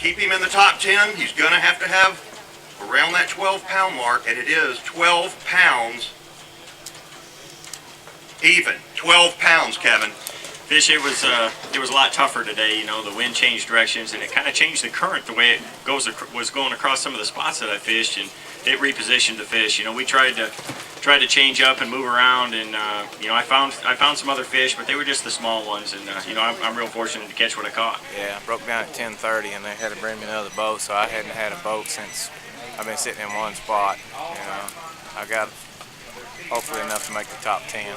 keep him in the top 10, he's going to have around that 12-pound mark, and it is 12 pounds even. 12 pounds, Kevin. Fish, it was a lot tougher today. You know, the wind changed directions, and it kind of changed the current the way it was going across some of the spots that I fished, and it repositioned the fish. You know, we tried to change up and move around, and you know, I found some other fish, but they were just the small ones, and you know, I'm real fortunate to catch what I caught. Yeah, I broke down at 10:30, and they had to bring me another boat, so I hadn't had a boat since I've been sitting in one spot. You know, I got hopefully enough to make the top 10.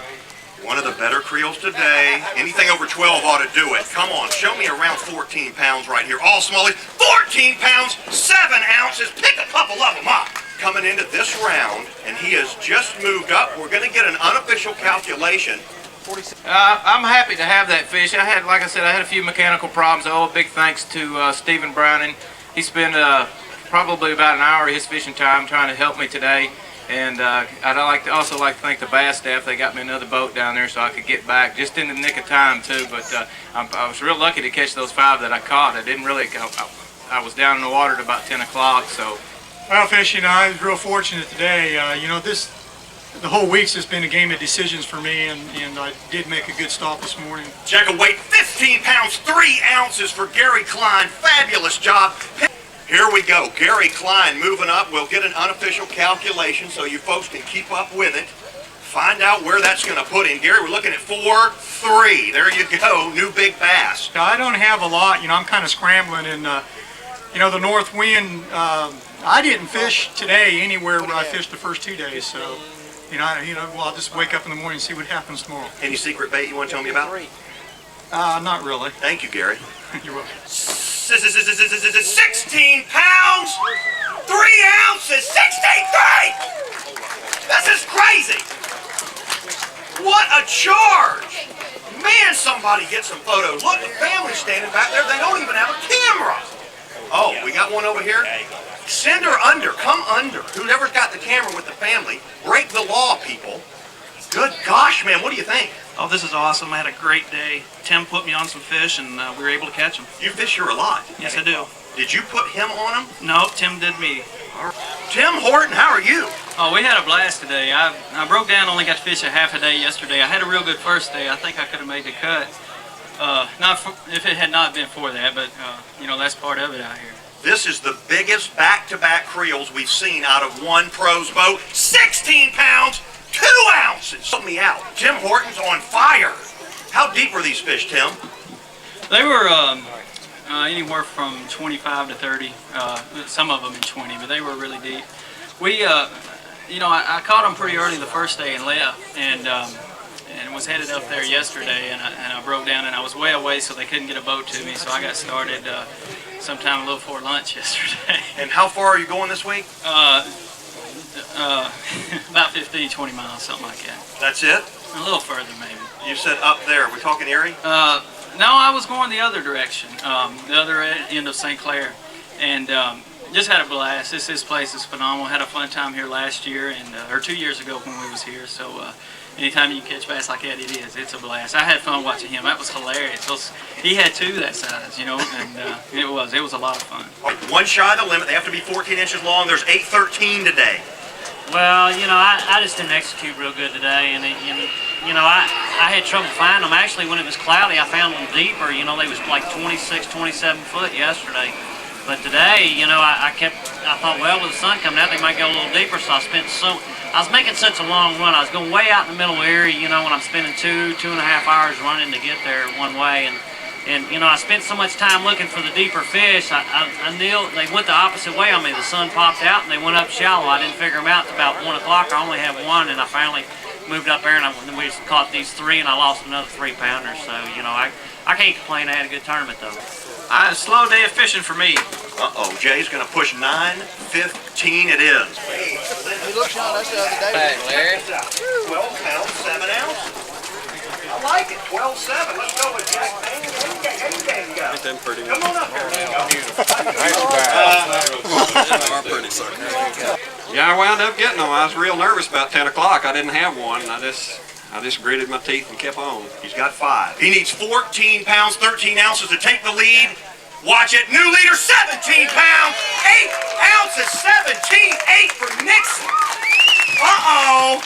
One of the better creels today. Anything over 12 ought to do it. Come on, show me around 14 pounds right here. All smallies. 14 pounds, 7 ounces. Pick a couple of them up. Coming into this round, and he has just moved up. We're going to get an unofficial calculation. I'm happy to have that fish. Like I said, I had a few mechanical problems. Oh, big thanks to Stephen Browning. He spent probably about an hour of his fishing time trying to help me today. And I'd also like to thank the bass staff. They got me another boat down there so I could get back just in the nick of time too. But I was real lucky to catch those 5 that I caught. I was down in the water at about 10 o'clock. So, well, Fish, you know, I was real fortunate today. You know, the whole week's just been a game of decisions for me, and I did make a good stop this morning. Check a weight, 15 pounds, 3 ounces for Gary Klein. Fabulous job. Here we go. Gary Klein moving up. We'll get an unofficial calculation so you folks can keep up with it. Find out where that's going to put him. Gary, we're looking at 4.3. There you go. New big bass. I don't have a lot. You know, I'm kind of scrambling, and you know, the north wind. I didn't fish today anywhere where I fished the first 2 days, so you know, well, I'll just wake up in the morning and see what happens tomorrow. Any secret bait you want to tell me about? Not really. Thank you, Gary. You're welcome. 16 pounds, 3 ounces, 63! This is crazy! What a charge! Man, somebody get some photos. Look, the family's standing back there. They don't even have a camera. Oh, we got one over here. Send her under. Come under. Whoever's got the camera with the family, break the law, people. Good gosh, man, what do you think? Oh, this is awesome. I had a great day. Tim put me on some fish, and we were able to catch them. You fish here a lot. Yes, I do. Did you put him on them? No, Tim did me. Tim Horton, how are you? Oh, we had a blast today. I broke down, only got to fish a half a day yesterday. I had a real good first day. I think I could have made the cut. If it had not been for that, but you know, that's part of it out here. This is the biggest back-to-back creels we've seen out of one pro's boat. 16 pounds, 2 ounces. Help me out. Tim Horton's on fire. How deep are these fish, Tim? They were anywhere from 25 to 30. Some of them in 20, but they were really deep. We, you know, I caught them pretty early the first day and left, and was headed up there yesterday, and I broke down, and I was way away, so they couldn't get a boat to me. So I got started sometime a little before lunch yesterday. And how far are you going this week? About 15, 20 miles, something like that. That's it? A little further, maybe. You said up there. We're talking Erie? No, I was going the other direction, the other end of St. Clair, and just had a blast. This place is phenomenal. Had a fun time here last year, or 2 years ago when we was here. So anytime you catch bass like that, it's a blast. I had fun watching him. That was hilarious. He had 2 that size, you know, and it was a lot of fun. One shy of the limit. They have to be 14 inches long. There's 813 today. Well, you know, I just didn't execute real good today, and you know, I had trouble finding them. Actually, when it was cloudy, I found them deeper. You know, they was like 26, 27 foot yesterday. But today, you know, I thought, well, with the sun coming out, they might go a little deeper, so I was making such a long run. I was going way out in the middle of Erie, you know, when I'm spending 2.5 hours running to get there one way, and you know, I spent so much time looking for the deeper fish. I knew they went the opposite way on me. The sun popped out and they went up shallow. I didn't figure them out until about 1 o'clock. I only had one, and I finally moved up there, and we just caught these 3, and I lost another 3-pounder. So you know, I can't complain. I had a good tournament though. A slow day of fishing for me. Uh-oh, Jay's going to push 9:15 it is. He looked on us the other day. Hey, Larry. 12 pounds, 7 ounces. I like it, 12.7. Let's go with Jack. Ain't them pretty? Come on up here. Yeah, I wound up getting them. I was real nervous about 10 o'clock. I didn't have one. I just gritted my teeth and kept on. He's got 5. He needs 14 pounds, 13 ounces to take the lead. Watch it. New leader, 17 pounds, 8 ounces, 17.8 for Nixon. Uh-oh.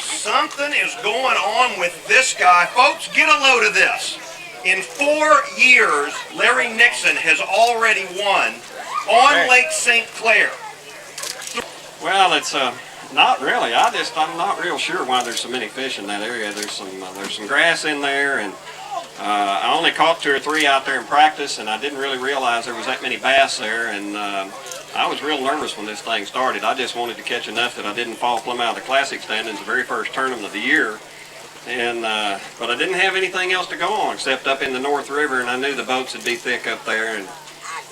Something is going on with this guy. Folks, get a load of this. In 4 years, Larry Nixon has already won on Lake St. Clair. Well, it's not really. I'm not real sure why there's so many fish in that area. There's some grass in there, and I only caught 2 or 3 out there in practice, and I didn't really realize there was that many bass there, and I was real nervous when this thing started. I just wanted to catch enough that I didn't fall plumb out of the classic standings the very first tournament of the year. And but I didn't have anything else to go on except up in the North River, and I knew the boats would be thick up there, and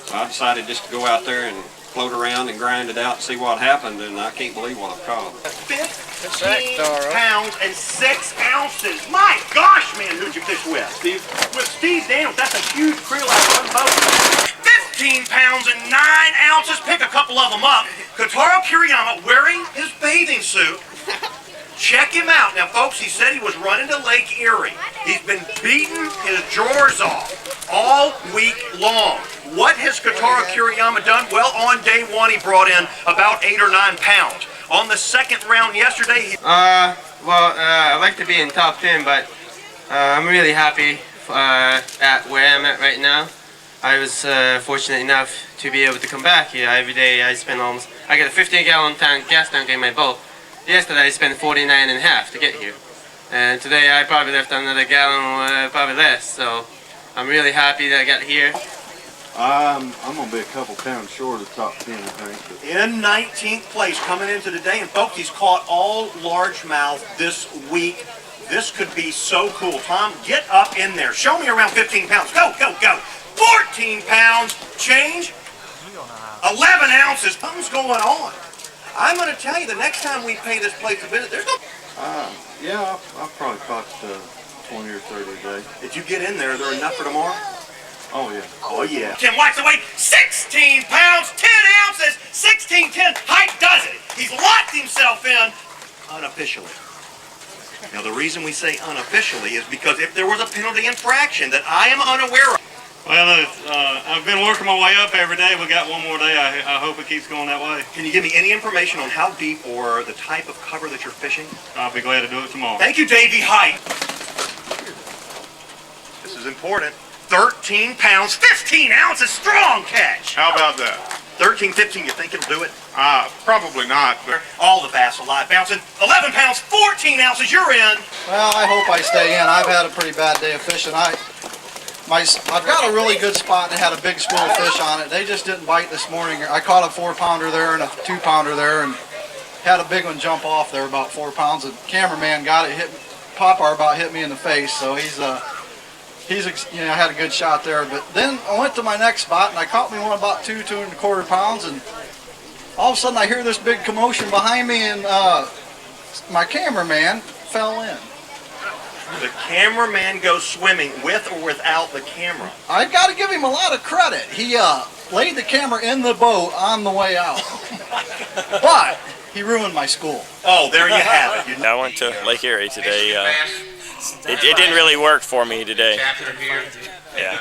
so I decided just to go out there and float around and grind it out and see what happened, and I can't believe what I've caught. 15 pounds and 6 ounces. My gosh, man, who'd you fish with? Steve. With Steve Daniels. That's a huge creel out one boat. 15 pounds and 9 ounces. Pick a couple of them up. Kotaro Kiriyama wearing his bathing suit. Check him out. Now, folks, he said he was running to Lake Erie. He's been beating his drawers off all week long. What has Kotaro Kiriyama done? Well, on day 1, he brought in about 8 or 9 pounds. On the second round yesterday, he... I'd like to be in top 10, but I'm really happy at where I'm at right now. I was fortunate enough to be able to come back here. Every day I spend I got a 15-gallon gas tank in my boat. Yesterday I spent 49.5 to get here. And today I probably left another gallon, probably less. So I'm really happy that I got here. I'm going to be a couple pounds short of the top 10, I think. But... In 19th place coming into today. And folks, he's caught all largemouth this week. This could be so cool. Tom, get up in there. Show me around 15 pounds. Go, go, go. 14 pounds, change, 11 ounces. Something's going on. I'm going to tell you, the next time we pay this place a visit, there's no... Yeah, I've probably caught 20 or 30 a day. Did you get in there? Are there enough for tomorrow? Oh, yeah. Oh, yeah. Tim White's away, 16 pounds, 10 ounces, 16-10. Height does it. He's locked himself in unofficially. Now, the reason we say unofficially is because if there was a penalty infraction that I am unaware of. Well, I've been working my way up every day. We got one more day. I hope it keeps going that way. Can you give me any information on how deep or the type of cover that you're fishing? I'll be glad to do it tomorrow. Thank you, Davey Height. This is important. 13 pounds, 15 ounces, strong catch. How about that? 13, 15, you think it'll do it? Probably not. But... All the bass alive, bouncing. 11 pounds, 14 ounces, you're in. Well, I hope I stay in. I've had a pretty bad day of fishing. I've got a really good spot and had a big school of fish on it. They just didn't bite this morning. I caught a 4-pounder there and a 2-pounder there and had a big one jump off there, about 4 pounds. The cameraman got it, Popar about hit me in the face, so he's had a good shot there. But then I went to my next spot and I caught me one about 2.25 pounds, and all of a sudden I hear this big commotion behind me, and my cameraman fell in. The cameraman goes swimming with or without the camera. I got to give him a lot of credit. He laid the camera in the boat on the way out. But he ruined my school. Oh, there you have it. I went to Lake Erie today. It didn't really work for me today. Yeah,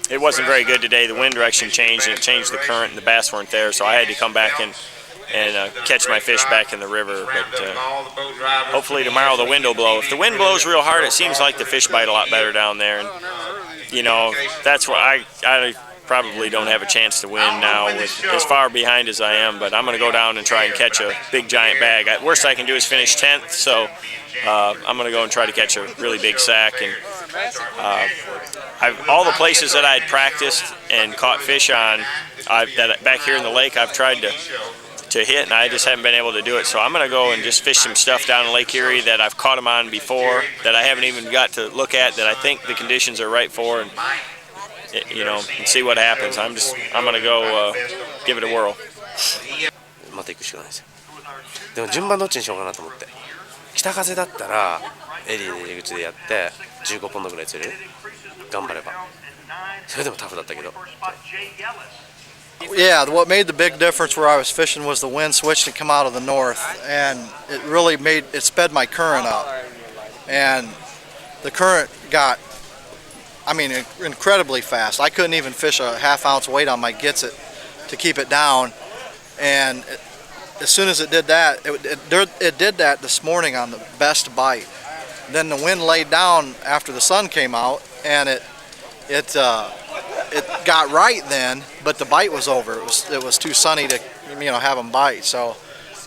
it wasn't very good today. The wind direction changed, and it changed the current, and the bass weren't there, so I had to come back and catch my fish back in the river. But hopefully tomorrow the wind will blow. If the wind blows real hard, it seems like the fish bite a lot better down there. And that's why I probably don't have a chance to win now, with as far behind as I am. But I'm going to go down and try and catch a big giant bag. Worst I can do is finish 10th. So I'm going to go and try to catch a really big sack. And all the places that I'd practiced and caught fish on, back here in the lake, I've tried to hit, and I just haven't been able to do it. So I'm going to go and just fish some stuff down in Lake Erie that I've caught them on before, that I haven't even got to look at, that I think the conditions are right for, and and see what happens. I'm going to go give it a whirl. また行くしかないですよ。でも順番どっちにしようかなと思って。北風だったらエリーの入り口でやって15ポンドぐらい釣れる。頑張れば。それでもタフだったけど。Yeah, what made the big difference where I was fishing was the wind switched and come out of the north, and it really sped my current up, and the current got I mean, incredibly fast. I couldn't even fish a half-ounce weight on my Gitsit to keep it down, and as soon as it did that, it did that this morning on the best bite. Then the wind laid down after the sun came out, and it got right then, but the bite was over. It was too sunny to have them bite. So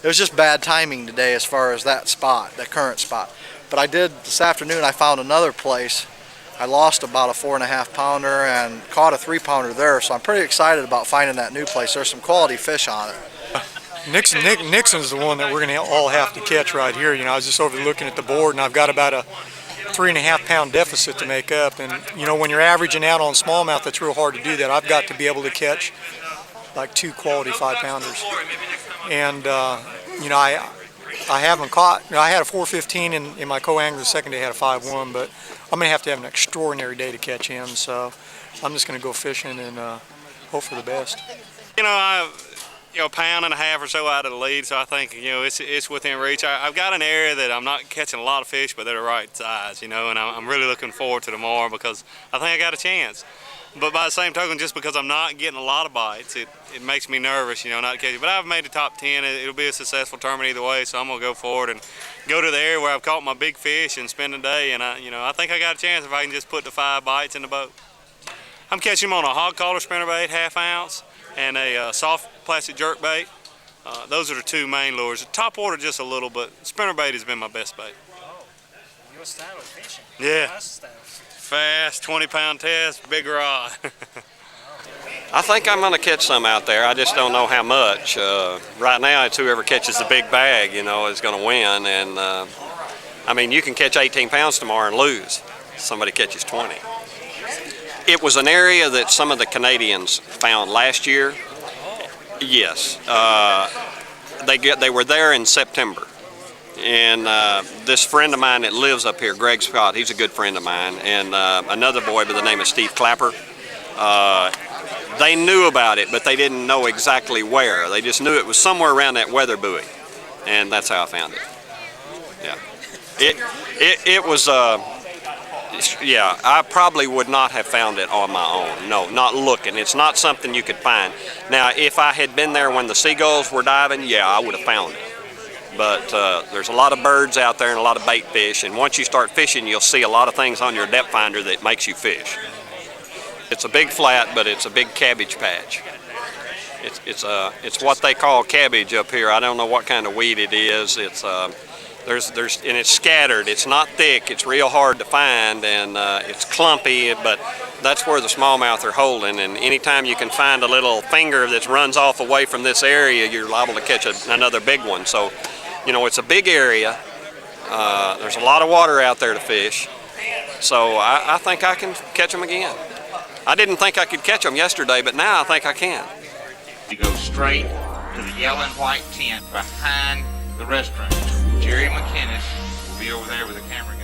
it was just bad timing today as far as that spot, that current spot. But I did this afternoon. I found another place. I lost about a 4.5 pounder and caught a 3 pounder there. So I'm pretty excited about finding that new place. There's some quality fish on it. Nixon's the one that we're going to all have to catch right here. I was just over looking at the board, and I've got about a 3.5 pound deficit to make up. And when you're averaging out on smallmouth, it's real hard to do that. I've got to be able to catch like 2 quality 5 pounders. And I haven't caught. I had a 4.15 in my co-angler. The second day I had a 5.1, but I'm going to have an extraordinary day to catch him. So I'm just going to go fishing and hope for the best. A pound and a half or so out of the lead, so I think it's within reach. I've got an area that I'm not catching a lot of fish, but they're the right size, and I'm really looking forward to tomorrow because I think I got a chance. But by the same token, just because I'm not getting a lot of bites, it makes me nervous, not catching. But I've made the top 10. It'll be a successful tournament either way, so I'm gonna go forward and go to the area where I've caught my big fish and spend a day. And I think I got a chance if I can just put the 5 bites in the boat. I'm catching them on a hog collar spinnerbait, 1/2 ounce, and a soft plastic jerkbait. Those are the 2 main lures. The top water just a little, but spinnerbait has been my best bait. Your style of fishing. Yeah. Fast, 20-pound test, big rod. I think I'm going to catch some out there. I just don't know how much. Right now, it's whoever catches the big bag, is going to win. And I mean, you can catch 18 pounds tomorrow and lose. Somebody catches 20. It was an area that some of the Canadians found last year. Yes, they were there in September, and this friend of mine that lives up here, Greg Scott, he's a good friend of mine, and another boy by the name of Steve Clapper. They knew about it, but they didn't know exactly where. They just knew it was somewhere around that weather buoy, and that's how I found it. Yeah, it was. Yeah, I probably would not have found it on my own. No, not looking. It's not something you could find. Now, if I had been there when the seagulls were diving, yeah, I would have found it. But there's a lot of birds out there and a lot of bait fish, and once you start fishing, you'll see a lot of things on your depth finder that makes you fish. It's a big flat, but it's a big cabbage patch. It's what they call cabbage up here. I don't know what kind of weed it is. It's and it's scattered. It's not thick. It's real hard to find, and it's clumpy. But that's where the smallmouth are holding. And anytime you can find a little finger that runs off away from this area, you're liable to catch another big one. So, it's a big area. There's a lot of water out there to fish. So I think I can catch them again. I didn't think I could catch them yesterday, but now I think I can. You go straight to the yellow and white tent behind the restaurant. Jerry McInnes will be over there with a camera.